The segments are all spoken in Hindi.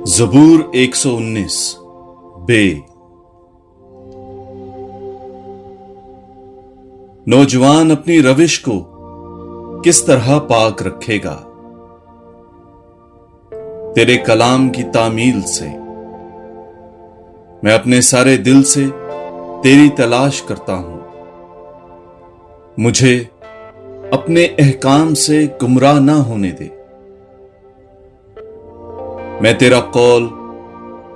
ज़बूर 119 बे। नौजवान अपनी रविश को किस तरह पाक रखेगा? तेरे कलाम की तामील से। मैं अपने सारे दिल से तेरी तलाश करता हूं। मुझे अपने अहकाम से गुमराह ना होने दे। मैं तेरा कौल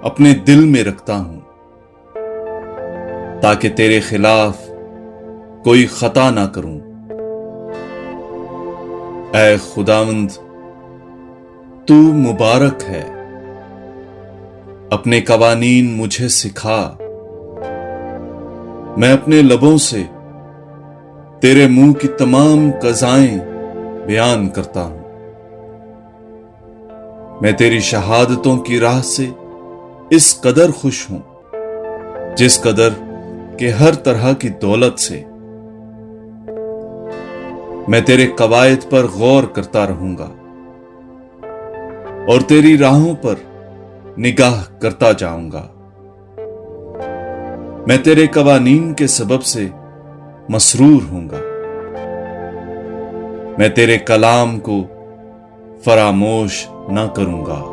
अपने दिल में रखता हूं ताकि तेरे खिलाफ कोई खता ना करूं। ऐ खुदावंद, तू मुबारक है। अपने कवानीन मुझे सिखा। मैं अपने लबों से तेरे मुंह की तमाम कज़ाएं बयान करता हूं। मैं तेरी शहादतों की राह से इस कदर खुश हूं जिस कदर के हर तरह की दौलत से। मैं तेरे कवायद पर गौर करता रहूंगा और तेरी राहों पर निगाह करता जाऊंगा। मैं तेरे कवानीन के सबब से मसरूर हूंगा। मैं तेरे कलाम को फरामोश ना करूंगा।